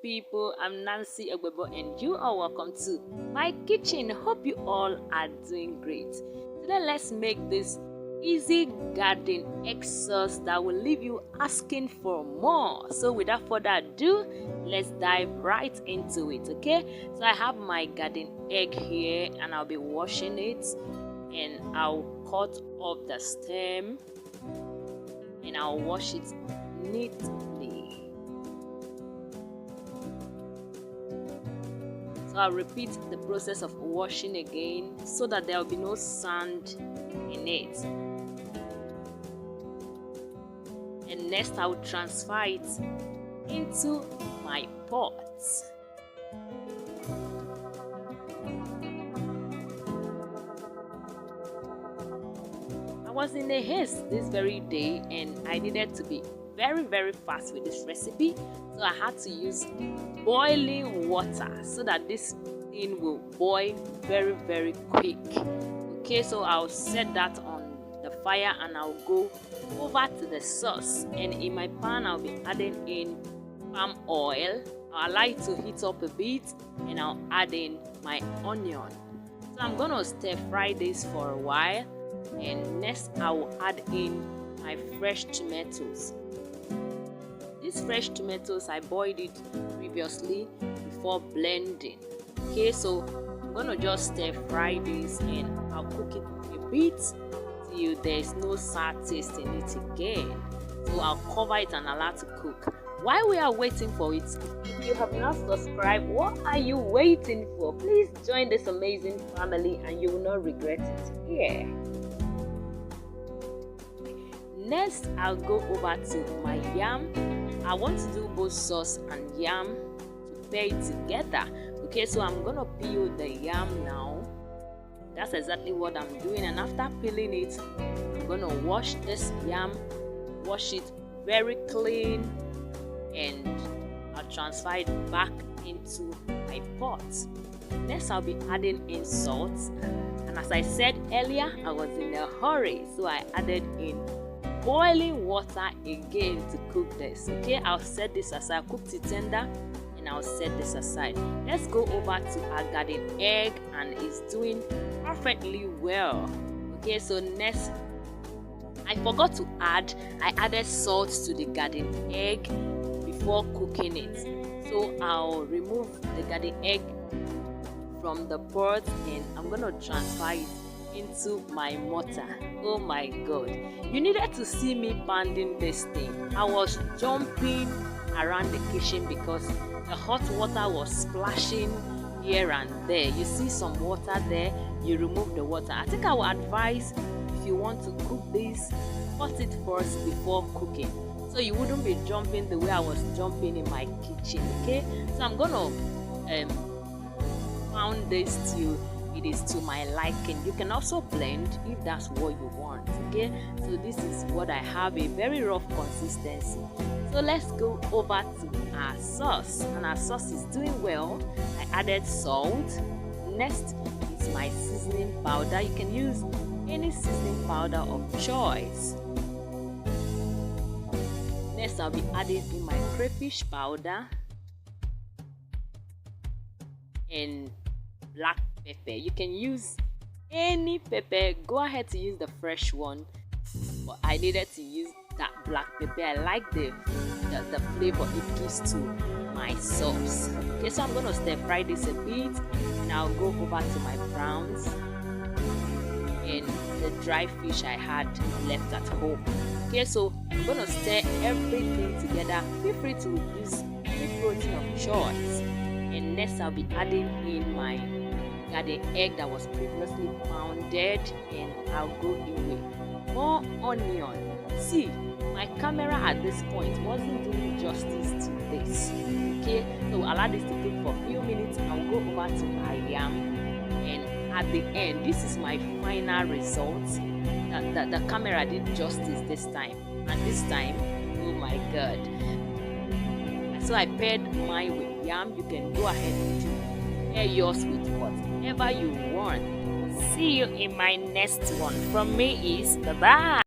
people, I'm Nancy Ogbebo and you are welcome to my kitchen. Hope you all are doing great. Today let's make this easy garden egg sauce that will leave you asking for more. So without further ado, let's dive right into it. Okay, so I have my garden egg here and I'll be washing it, and I'll cut off the stem and I'll wash it neatly. So I'll repeat the process of washing again so that there will be no sand in it. And next I'll transfer it into my pot. I was in a haste this very day and I needed to be very fast with this recipe, so I had to use boiling water so that this thing will boil very quick. Okay, so I'll set that on the fire and I'll go over to the sauce, and in my pan I'll be adding in palm oil. I'll allow it to heat up a bit and I'll add in my onion. So I'm gonna stir fry this for a while, and next I will add in my fresh tomatoes. These fresh tomatoes, I boiled it previously before blending. Okay, so I'm gonna just stir fry this and I'll cook it a bit till there's no sour taste in it again. So I'll cover it and allow it to cook. While we are waiting for it, if you have not subscribed, what are you waiting for? Please join this amazing family and you will not regret it here. Next, I'll go over to my yam. I want to do both sauce and yam to pair it together. Okay, so I'm gonna peel the yam now. That's exactly what I'm doing, and after peeling it, I'm gonna wash this yam, wash it very clean, and I'll transfer it back into my pot. Next, I'll be adding in salt, and as I said earlier, I was in a hurry, so I added in boiling water again to cook this. Okay, I'll set this aside. I cooked it tender and I'll set this aside. Let's go over to our garden egg, and it's doing perfectly well. Okay, so next, I forgot to add, I added salt to the garden egg before cooking it. So I'll remove the garden egg from the pot and I'm gonna transfer it into my mortar. Oh my god, you needed to see me pounding this thing. I was jumping around the kitchen because the hot water was splashing here and there. You see some water there, you remove the water. I think I would advise, if you want to cook this, cut it first before cooking, so you wouldn't be jumping the way I was jumping in my kitchen. Okay, so I'm gonna pound this till it is to my liking. You can also blend if that's what you want. Okay, so this is what I have, a very rough consistency. So let's go over to our sauce, and our sauce is doing well. I added salt. Next is my seasoning powder. You can use any seasoning powder of choice. Next, I'll be adding in my crayfish powder and black pepper. You can use any pepper. Go ahead to use the fresh one, but I needed to use that black pepper. I like the flavor it gives to my sauce. Okay, so I'm gonna stir fry this a bit, and I'll go over to my prawns and the dry fish I had left at home. Okay, so I'm gonna stir everything together. Feel free to use any protein of choice. And next, I'll be adding in my garden egg that was previously pounded, and I'll go in with more onion. See, my camera at this point wasn't doing justice to this. Okay, so I'll allow this to cook for a few minutes. I'll go over to my yam, and at the end, this is my final result. The camera did justice this time, and this time, oh my god. So I paired mine with yam. You can go ahead and pair yours with whatever you want. See you in my next one. From me is bye bye.